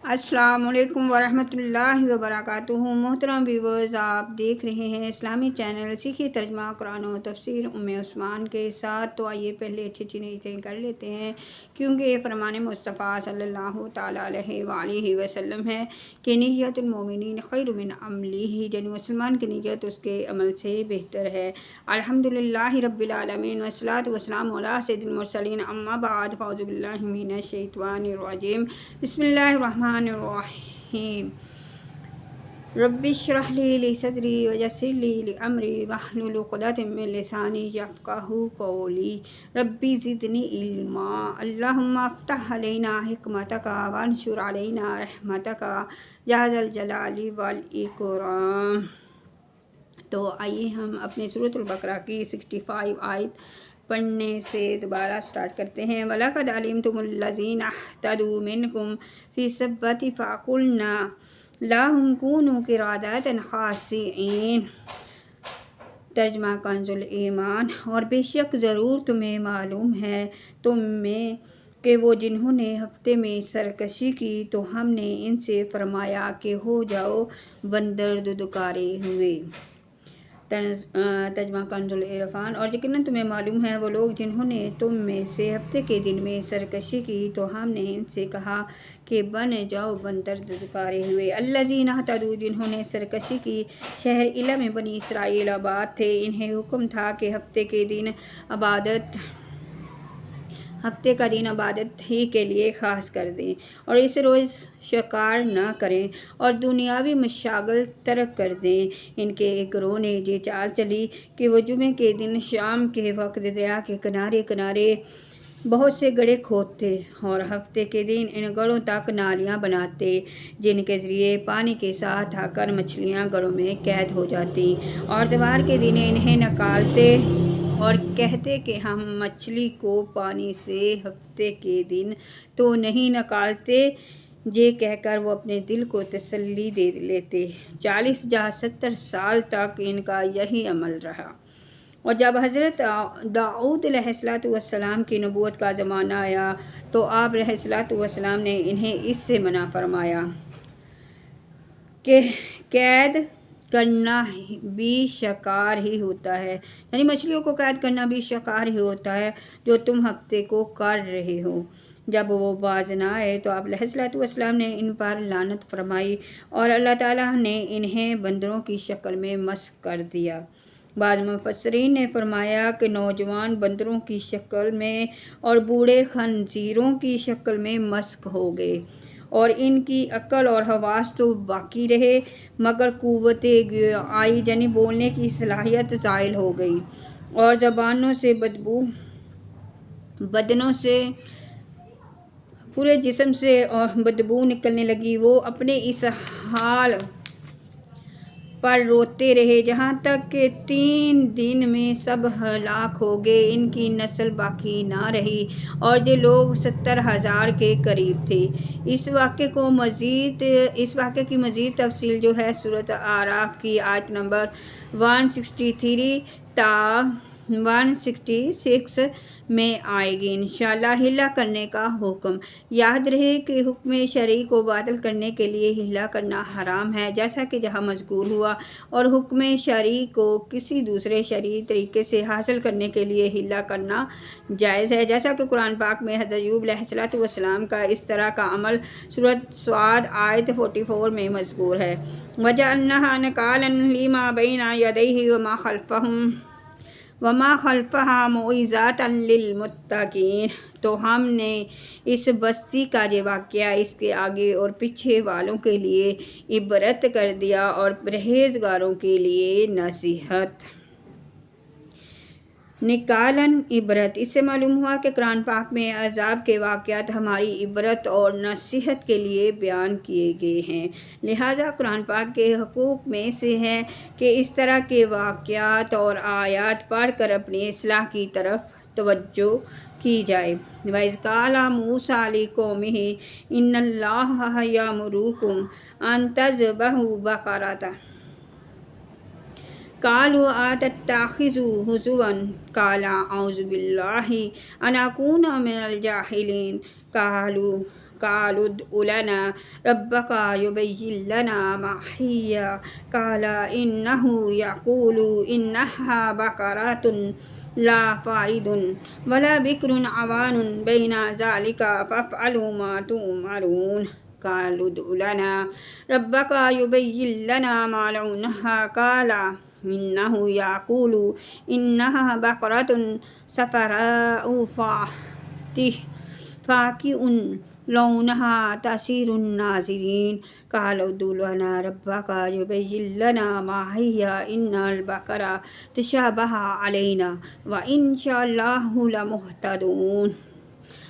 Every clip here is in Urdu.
السلام علیکم ورحمۃ اللہ وبرکاتہ۔ محترم ویورز، آپ دیکھ رہے ہیں اسلامی چینل سیکھی ترجمہ قرآن و تفسیر عثمان کے ساتھ۔ تو آئیے پہلے اچھی نیتیں کر لیتے ہیں، کیونکہ یہ فرمان مصطفیٰ صلی اللہ تعالیٰ علیہ وآلہ وسلم ہے کہ نیت المومنین خیر من عملہ، یعنی مسلمان کی نیت اس کے عمل سے بہتر ہے۔ الحمدللہ رب العالمین والصلاۃ والسلام علی سید المرسلین، اما بعد، فاعوذ باللہ من الشیطان الرجیم، بسم اللہ الرحمن الرحیم۔ رب اشرح لی صدری ویسر لی امری واحلل عقدۃ من لسانی یفقہوا قولی، رب زدنی علما، اللہم افتح علینا حکمتک وانشر علینا رحمتک یا ذا الجلال والاکرام۔ تو آئیے ہم اپنے سورۃ البقرہ کی 65 آیت پڑھنے سے دوبارہ سٹارٹ کرتے ہیں۔ وَلَقَدْ عَلِمْتُمُ الَّذِينَ اهْتَدَوْا مِنْكُمْ فِي السَّبْتِ فَقُلْنَا لَهُمْ كُونُوا قِرَادَةً خَاسِئِينَ۔ ترجمہ کنز ایمان۔ اور بے شک ضرور تمہیں معلوم ہے تم میں کہ وہ جنہوں نے ہفتے میں سرکشی کی تو ہم نے ان سے فرمایا کہ ہو جاؤ بندر ددکارے ہوئے۔ ترجمہ کنز العرفان۔ اور یقیناً تمہیں معلوم ہے وہ لوگ جنہوں نے تم میں سے ہفتے کے دن میں سرکشی کی تو ہم نے ان سے کہا کہ بن جاؤ بندر ددکارے ہوئے۔ الذین اہتدوا، جنہوں نے سرکشی کی، شہر عیلہ میں بنی اسرائیل آباد تھے، انہیں حکم تھا کہ ہفتے کا دن عبادت ہی کے لیے خاص کر دیں اور اس روز شکار نہ کریں اور دنیاوی مشاغل ترک کر دیں۔ ان کے ایک گروہ نے یہ چال چلی کہ وہ جمعے کے دن شام کے وقت دریا کے کنارے کنارے بہت سے گڑھے کھودتے اور ہفتے کے دن ان گڑھوں تک نالیاں بناتے، جن کے ذریعے پانی کے ساتھ آ کر مچھلیاں گڑھوں میں قید ہو جاتی، اور اتوار کے دن انہیں نکالتے اور کہتے کہ ہم مچھلی کو پانی سے ہفتے کے دن تو نہیں نکالتے، یہ کہہ کر وہ اپنے دل کو تسلی دے لیتے۔ 40 یا 70 سال تک ان کا یہی عمل رہا، اور جب حضرت داؤد علیہ السلام کی نبوت کا زمانہ آیا تو آپ علیہ السلام نے انہیں اس سے منع فرمایا کہ قید کرنا بھی شکار ہی ہوتا ہے، یعنی مچھلیوں کو قید کرنا بھی شکار ہی ہوتا ہے جو تم ہفتے کو کر رہے ہو۔ جب وہ باز نہ آئے تو آپ علیہ السلام نے ان پر لعنت فرمائی اور اللہ تعالیٰ نے انہیں بندروں کی شکل میں مسخ کر دیا۔ بعض مفسرین نے فرمایا کہ نوجوان بندروں کی شکل میں اور بوڑھے خنزیروں کی شکل میں مسخ ہو گئے، اور ان کی عقل اور حواس تو باقی رہے مگر قوت گویائی یعنی بولنے کی صلاحیت زائل ہو گئی، اور زبانوں سے بدنوں سے پورے جسم سے اور بدبو نکلنے لگی۔ وہ اپنے اس حال پر روتے رہے جہاں تک کہ 3 دن میں سب ہلاک ہو گئے، ان کی نسل باقی نہ رہی، اور یہ لوگ 70,000 کے قریب تھے۔ اس واقعے کی مزید تفصیل جو ہے سورۃ اعراف کی آیت نمبر 163 تا 166 میں آئے گی انشاءاللہ۔ ہلا کرنے کا حکم۔ یاد رہے کہ حکم شرعی کو باطل کرنے کے لیے ہلا کرنا حرام ہے، جیسا کہ جہاں مذکور ہوا، اور حکم شرعی کو کسی دوسرے شرعی طریقے سے حاصل کرنے کے لیے ہلا کرنا جائز ہے، جیسا کہ قرآن پاک میں حضرت ایوب علیہ السلام کا اس طرح کا عمل سورۃ صاد آیت 44 میں مذکور ہے۔ وَجَعَلْنَاهَا نَكَالًا لِمَا بَيْنَ يَدَيْهِ وَمَا خَلْفَهَا مَوْعِظَةً لِلْمُتَّقِينَ۔ تو ہم نے اس بستی کا یہ واقعہ اس کے آگے اور پیچھے والوں کے لیے عبرت کر دیا اور پرہیزگاروں کے لیے نصیحت۔ نکالن عبرت۔ اس سے معلوم ہوا کہ قرآن پاک میں عذاب کے واقعات ہماری عبرت اور نصیحت کے لیے بیان کیے گئے ہیں، لہٰذا قرآن پاک کے حقوق میں سے ہے کہ اس طرح کے واقعات اور آیات پڑھ کر اپنی اصلاح کی طرف توجہ کی جائے۔ وَإِذْ قَالَ مُوسَىٰ لِقَوْمِهِ إِنَّ اللَّهَ يَأْمُرُكُمْ أَن تَذْبَحُوا بَقَرَةً قَالُوا أَتَتَّخِذُونَا هُزُوًا قَالَ أَعُوذُ بِاللَّهِ أَنْ أَكُونَ مِنَ الْجَاهِلِينَ قالوا ادع لنا ربك يبين لنا ما هي قال إنه يقول إنها بقرة لا فارض ولا بكر عوان بين ذلك فافعلوا ما تؤمرون قالوا ادع لنا ربك يبين لنا ما لونها قال إنه يقول إنها بقرة صفراء فاقع لونها تسر الناظرين قالوا ادع لنا ربك يبين لنا ما هي إن البقرة تشابه علينا وإن شاء الله لمهتدون۔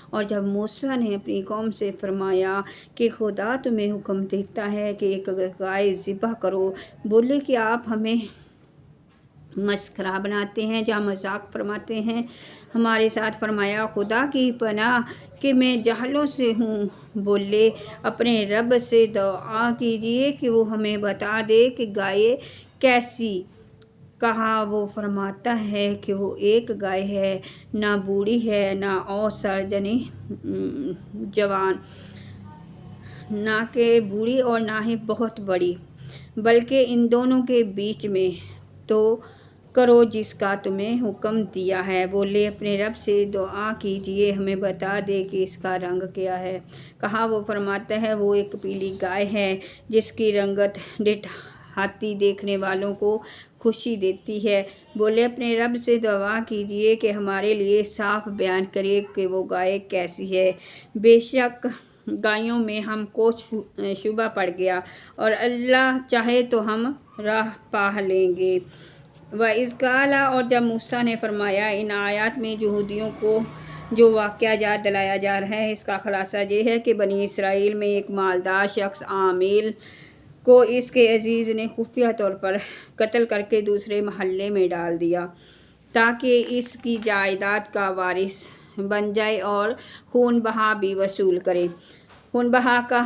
اور جب موسیٰ نے اپنی قوم سے فرمایا کہ خدا تمہیں حکم دیتا ہے کہ ایک گائے ذبح کرو، بولے کہ آپ ہمیں مسخرہ بناتے ہیں یا مذاق فرماتے ہیں۔ ہمارے ساتھ فرمایا خدا کی پناہ کہ میں جہلوں سے ہوں۔ بولے اپنے رب سے دعا کیجئے کہ وہ ہمیں بتا دے کہ گائے کیسی۔ کہا وہ فرماتا ہے کہ وہ ایک گائے ہے، نہ بوڑھی ہے نہ اوسر یعنی جوان، نہ کہ بوڑھی اور نہ ہی بہت بڑی، بلکہ ان دونوں کے بیچ میں، تو کرو جس کا تمہیں حکم دیا ہے۔ بولے اپنے رب سے دعا کیجئے ہمیں بتا دے کہ اس کا رنگ کیا ہے۔ کہا وہ فرماتا ہے وہ ایک پیلی گائے ہے جس کی رنگت ڈٹھاتی دیکھنے والوں کو خوشی دیتی ہے۔ بولے اپنے رب سے دعا کیجئے کہ ہمارے لیے صاف بیان کرے کہ وہ گائے کیسی ہے۔ بے شک گایوں میں ہم کو شبہ پڑ گیا اور اللہ چاہے تو ہم راہ پا لیں گے۔ وَإِذْ قَالَ اور جب موسیٰ نے فرمایا، ان آیات میں یہودیوں کو جو واقعہ یاد دلایا جا رہا ہے اس کا خلاصہ یہ ہے کہ بنی اسرائیل میں ایک مالدار شخص عامل کو اس کے عزیز نے خفیہ طور پر قتل کر کے دوسرے محلے میں ڈال دیا تاکہ اس کی جائیداد کا وارث بن جائے اور خون بہا بھی وصول کرے۔ خون بہا کا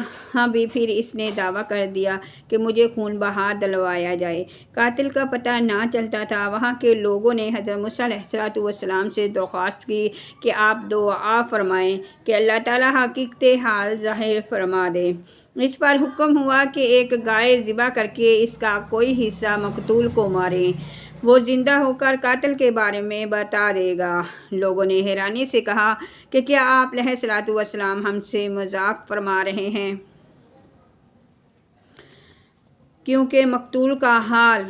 بھی پھر اس نے دعویٰ کر دیا کہ مجھے خون بہا دلوایا جائے۔ قاتل کا پتہ نہ چلتا تھا۔ وہاں کے لوگوں نے حضرت موسیٰ علیہ السلام سے درخواست کی کہ آپ دعا فرمائیں کہ اللہ تعالیٰ حقیقت حال ظاہر فرما دے۔ اس پر حکم ہوا کہ ایک گائے ذبح کر کے اس کا کوئی حصہ مقتول کو مارے، وہ زندہ ہو کر قاتل کے بارے میں بتا دے گا۔ لوگوں نے حیرانی سے کہا کہ کیا آپ علیہ السلام ہم سے مذاق فرما رہے ہیں؟ کیونکہ مقتول کا حال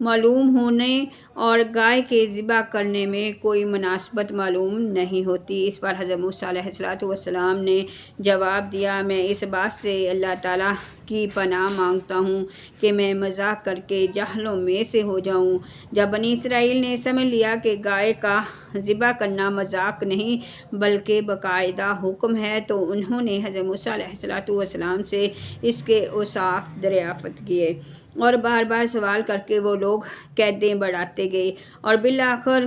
معلوم ہونے اور گائے کے ذبح کرنے میں کوئی مناسبت معلوم نہیں ہوتی۔ اس پر حضرت موسیٰ علیہ السلام نے جواب دیا، میں اس بات سے اللہ تعالیٰ کی پناہ مانگتا ہوں کہ میں مذاق کر کے جاہلوں میں سے ہو جاؤں۔ جب بنی اسرائیل نے سمجھ لیا کہ گائے کا ذبح کرنا مذاق نہیں بلکہ باقاعدہ حکم ہے تو انہوں نے حضرت موسیٰ علیہ السلام سے اس کے اوصاف دریافت کیے اور بار بار سوال کر کے وہ لوگ قیدیں بڑھاتے گئے اور بالآخر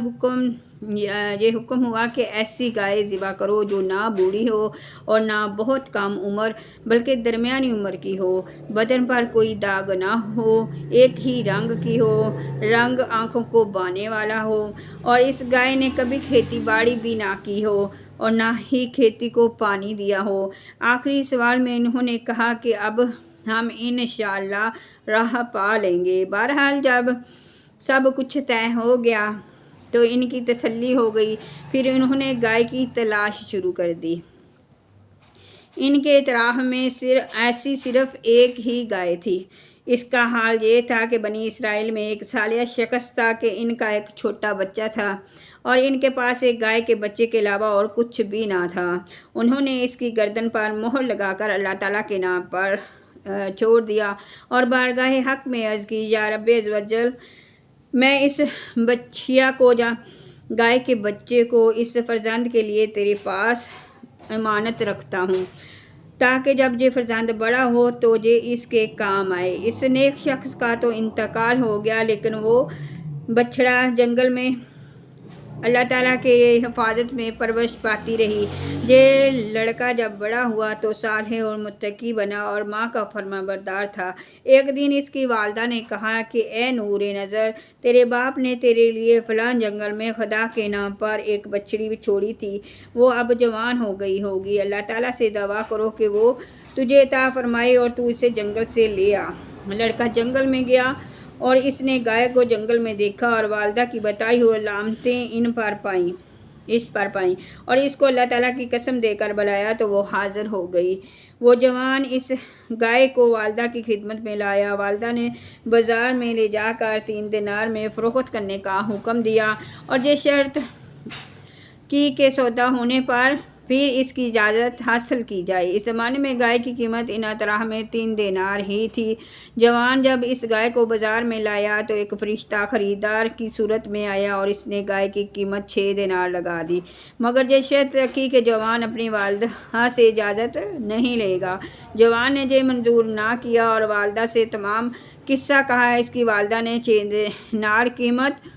یہ حکم ہوا کہ ایسی گائے ذبح کرو جو نہ بوڑھی ہو اور نہ بہت کم عمر بلکہ درمیانی عمر کی ہو، بدن پر کوئی داغ نہ ہو، ایک ہی رنگ کی ہو، رنگ آنکھوں کو بھانے والا ہو، اور اس گائے نے کبھی کھیتی باڑی بھی نہ کی ہو اور نہ ہی کھیتی کو پانی دیا ہو۔ آخری سوال میں انہوں نے کہا کہ اب ہم انشاءاللہ راہ پا لیں گے۔ بہرحال جب سب کچھ طے ہو گیا تو ان کی تسلی ہو گئی، پھر انہوں نے گائے کی تلاش شروع کر دی۔ ان کے اطراف میں ایسی صرف ایک ہی گائے تھی۔ اس کا حال یہ تھا کہ بنی اسرائیل میں ایک صالح شخص تھا کہ ان کا ایک چھوٹا بچہ تھا اور ان کے پاس ایک گائے کے بچے کے علاوہ اور کچھ بھی نہ تھا۔ انہوں نے اس کی گردن پر مہر لگا کر اللہ تعالیٰ کے نام پر چھوڑ دیا اور بارگاہ حق میں عرض کی، یا رب عز و جل، میں اس بچیا کو گائے کے بچے کو اس فرزند کے لیے تیرے پاس امانت رکھتا ہوں تاکہ جب یہ فرزند بڑا ہو تو یہ اس کے کام آئے۔ اس نیک شخص کا تو انتقال ہو گیا لیکن وہ بچڑا جنگل میں اللہ تعالیٰ کے حفاظت میں پرورش پاتی رہی۔ یہ لڑکا جب بڑا ہوا تو صالح اور متقی بنا اور ماں کا فرما بردار تھا۔ ایک دن اس کی والدہ نے کہا کہ اے نور نظر، تیرے باپ نے تیرے لیے فلاں جنگل میں خدا کے نام پر ایک بچڑی چھوڑی تھی، وہ اب جوان ہو گئی ہوگی۔ اللہ تعالیٰ سے دعا کرو کہ وہ تجھے عطا فرمائے اور تو اسے جنگل سے لے آ۔ لڑکا جنگل میں گیا اور اس نے گائے کو جنگل میں دیکھا اور والدہ کی بتائی ہوئی علامتیں اس پر پائیں اور اس کو اللہ تعالیٰ کی قسم دے کر بلایا تو وہ حاضر ہو گئی۔ وہ جوان اس گائے کو والدہ کی خدمت میں لایا۔ والدہ نے بازار میں لے جا کر 3 دینار میں فروخت کرنے کا حکم دیا اور یہ شرط کی کہ سودا ہونے پر پھر اس کی اجازت حاصل کی جائے۔ اس زمانے میں گائے کی قیمت ان اطراف میں 3 دینار ہی تھی۔ جوان جب اس گائے کو بازار میں لایا تو ایک فرشتہ خریدار کی صورت میں آیا اور اس نے گائے کی قیمت 6 دینار لگا دی، مگر یہ شرط رکھی کہ جوان اپنی والدہ سے اجازت نہیں لے گا۔ جوان نے یہ منظور نہ کیا اور والدہ سے تمام قصہ کہا۔ اس کی والدہ نے 6 دینار قیمت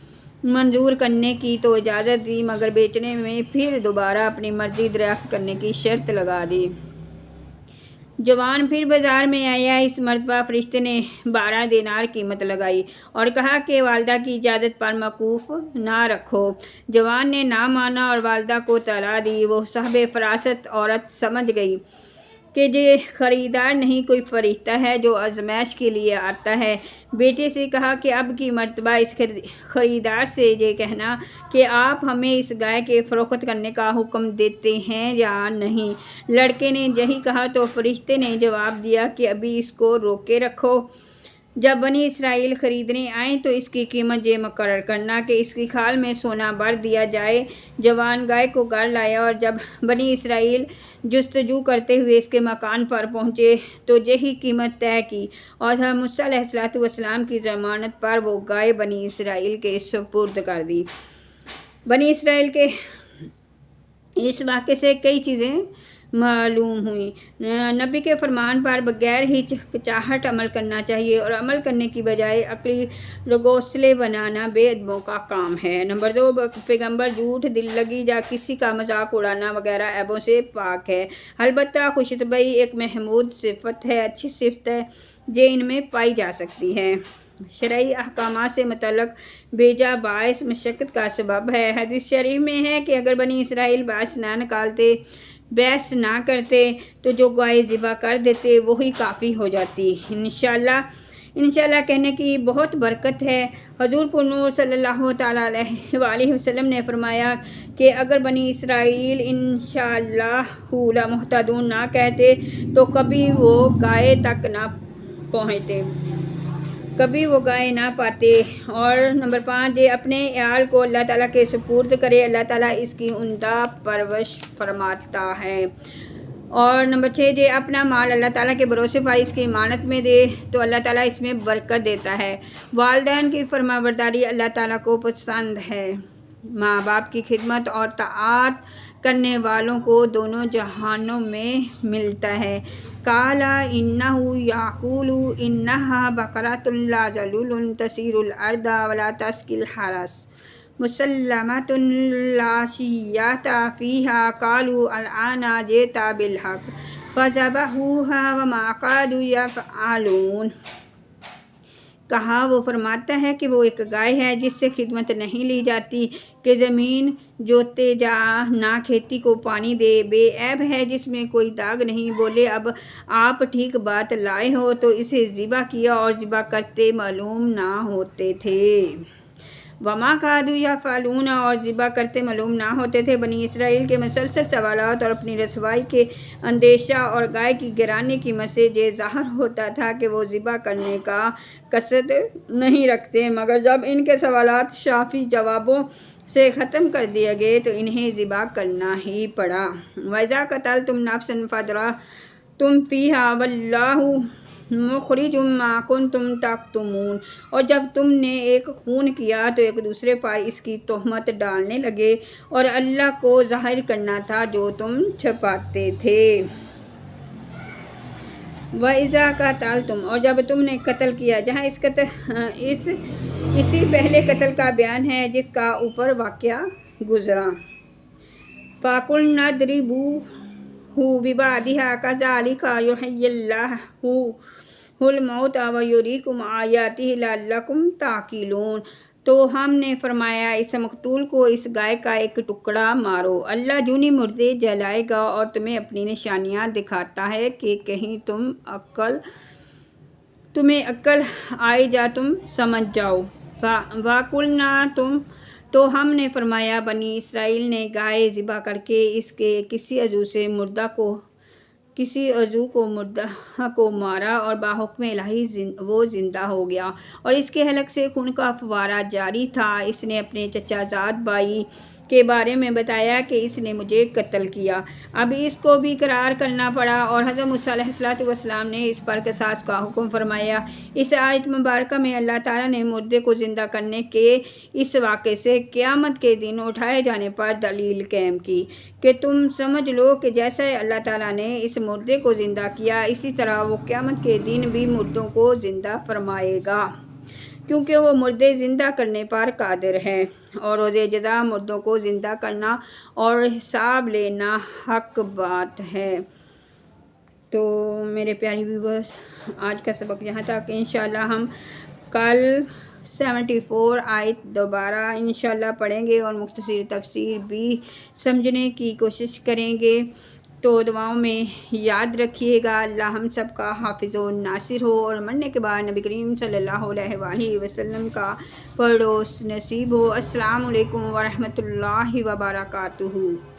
منظور کرنے کی تو اجازت دی، مگر بیچنے میں پھر دوبارہ اپنی مرضی دریافت کرنے کی شرط لگا دی۔ جوان پھر بازار میں آیا۔ اس مرتبہ فرشتے نے 12 دینار قیمت لگائی اور کہا کہ والدہ کی اجازت پر موقوف نہ رکھو۔ جوان نے نہ مانا اور والدہ کو طلاق دی۔ وہ صاحب فراست عورت سمجھ گئی کہ یہ خریدار نہیں، کوئی فرشتہ ہے جو آزمائش کے لیے آتا ہے۔ بیٹے سے کہا کہ اب کی مرتبہ اس خریدار سے یہ کہنا کہ آپ ہمیں اس گائے کے فروخت کرنے کا حکم دیتے ہیں یا نہیں۔ لڑکے نے یہی کہا تو فرشتے نے جواب دیا کہ ابھی اس کو روکے رکھو، جب بنی اسرائیل خریدنے آئیں تو اس کی قیمت یہ مقرر کرنا کہ اس کی کھال میں سونا بھر دیا جائے۔ جوان گائے کو گھر لایا اور جب بنی اسرائیل جستجو کرتے ہوئے اس کے مکان پر پہنچے تو یہی قیمت طے کی اور حضرت موسیٰ علیہ السلام کی ضمانت پر وہ گائے بنی اسرائیل کے سپرد کر دی۔ بنی اسرائیل کے اس واقعے سے کئی چیزیں معلوم ہوئیں۔ نبی کے فرمان پر بغیر ہچکچاہٹ عمل کرنا چاہیے اور عمل کرنے کی بجائے عقلی گھونسلے بنانا بے ادبوں کا کام ہے۔ نمبر 2، پیغمبر جھوٹ، دل لگی یا کسی کا مذاق اڑانا وغیرہ عیبوں سے پاک ہے۔ البتہ خوش طبعی ایک محمود صفت ہے، اچھی صفت ہے، یہ ان میں پائی جا سکتی ہے۔ شرعی احکامات سے متعلق بیجا باعث مشقت کا سبب ہے۔ حدیث شریف میں ہے کہ اگر بنی اسرائیل بحث نہ کرتے تو جو گائے ذبح کر دیتے وہی کافی ہو جاتی۔ انشاءاللہ کہنے کی بہت برکت ہے۔ حضور پر نور صلی اللہ تعالیٰ علیہ وآلہ وسلم نے فرمایا کہ اگر بنی اسرائیل انشاءاللہ لمہتدون نہ کہتے تو کبھی وہ گائے تک نہ پہنچتے، کبھی وہ گائے نہ پاتے۔ اور نمبر 5، یہ اپنے عیال کو اللہ تعالیٰ کے سپرد کرے، اللہ تعالیٰ اس کی عمدہ پرورش فرماتا ہے۔ اور نمبر 6، یہ اپنا مال اللہ تعالیٰ کے بھروسے پر اس کی امانت میں دے تو اللہ تعالیٰ اس میں برکت دیتا ہے۔ والدین کی فرما برداری اللہ تعالیٰ کو پسند ہے۔ ماں باپ کی خدمت اور طاعت کرنے والوں کو دونوں جہانوں میں ملتا ہے۔ قَالَ إِنَّهُ يَقُولُ إِنَّهَا بَقَرَةٌ لَا ذَلُولٌ تَثِيرُ الْأَرْضَ وَلَا تَسْقِي الْحَرْثَ مُسَلَّمَةٌ لَا شِيَّةَ فِيهَا قَالُوا الْآنَ جِئْتَ بِالْحَقِّ فَذَبَحُوهَا وَمَا كَادُوا يَفْعَلُونَ۔ کہا وہ فرماتا ہے کہ وہ ایک گائے ہے جس سے خدمت نہیں لی جاتی کہ زمین جوتے جا نہ کھیتی کو پانی دے، بے عیب ہے جس میں کوئی داغ نہیں۔ بولے اب آپ ٹھیک بات لائے ہو تو اسے ذبح کیا اور ذبح کرتے معلوم نہ ہوتے تھے۔ وما کادوا یفعلون، اور ذبح کرتے معلوم نہ ہوتے تھے۔ بنی اسرائیل کے مسلسل سوالات اور اپنی رسوائی کے اندیشہ اور گائے کی گرانی قیمت سے یہ ظاہر ہوتا تھا کہ وہ ذبح کرنے کا قصد نہیں رکھتے، مگر جب ان کے سوالات شافی جوابوں سے ختم کر دیے گئے تو انہیں ذبح کرنا ہی پڑا۔ وَإِذَا قَتَلْتُمْ نَفْسًا فَادَرَأْتُمْ فِيهَا وَاللَّهُ مُخْرِجٌ مَا كُنْتُمْ تَكْتُمُونَ، اور جب تم نے ایک خون کیا تو ایک دوسرے پر اس کی تہمت ڈالنے لگے اور اللہ کو ظاہر کرنا تھا جو تم چھپاتے تھے۔ وَإِذَا قَتَلْتُمْ، اور جب تم نے قتل کیا، جہاں اسی پہلے قتل کا بیان ہے جس کا اوپر واقعہ گزرا۔ فَقُلْنَا اضْرِبُوهُ بِبَعْضِهَا كَذَلِكَ يُحْيِي اللَّهُ الْمَوْتَىٰ وَيُرِيكُمْ آيَاتِهِ لَعَلَّكُمْ تَعْقِلُونَ۔ تو ہم نے فرمایا اس مقتول کو اس گائے کا ایک ٹکڑا مارو، اللہ جونی مردے جلائے گا اور تمہیں اپنی نشانیاں دکھاتا ہے کہ کہیں تمہیں عقل آئے جا تم سمجھ جاؤ۔ وَقُلْنَا تو ہم نے فرمایا بنی اسرائیل نے گائے ذبح کر کے اس کے کسی عضو کو مارا اور بحکم الہی وہ زندہ ہو گیا، اور اس کے حلق سے خون کا فوارہ جاری تھا۔ اس نے اپنے چچا زاد بھائی کے بارے میں بتایا کہ اس نے مجھے قتل کیا، اب اس کو بھی اقرار کرنا پڑا، اور حضرت موسیٰ علیہ السلام نے اس پر قصاص کا حکم فرمایا۔ اس آیت مبارکہ میں اللہ تعالیٰ نے مردے کو زندہ کرنے کے اس واقعے سے قیامت کے دن اٹھائے جانے پر دلیل قائم کی کہ تم سمجھ لو کہ جیسے اللہ تعالیٰ نے اس مردے کو زندہ کیا، اسی طرح وہ قیامت کے دن بھی مردوں کو زندہ فرمائے گا، کیونکہ وہ مردے زندہ کرنے پر قادر ہے، اور روز جزا مردوں کو زندہ کرنا اور حساب لینا حق بات ہے۔ تو میرے پیارے ویورز، آج کا سبق یہاں تک، انشاءاللہ ہم کل 74 آیت دوبارہ انشاءاللہ پڑھیں گے اور مختصر تفسیر بھی سمجھنے کی کوشش کریں گے۔ تو دعاؤں میں یاد رکھیے گا۔ اللہ ہم سب کا حافظ و ناصر ہو، اور مرنے کے بعد نبی کریم صلی اللہ علیہ وآلہ وسلم کا پڑوس نصیب ہو۔ السلام علیکم ورحمۃ اللہ وبرکاتہ۔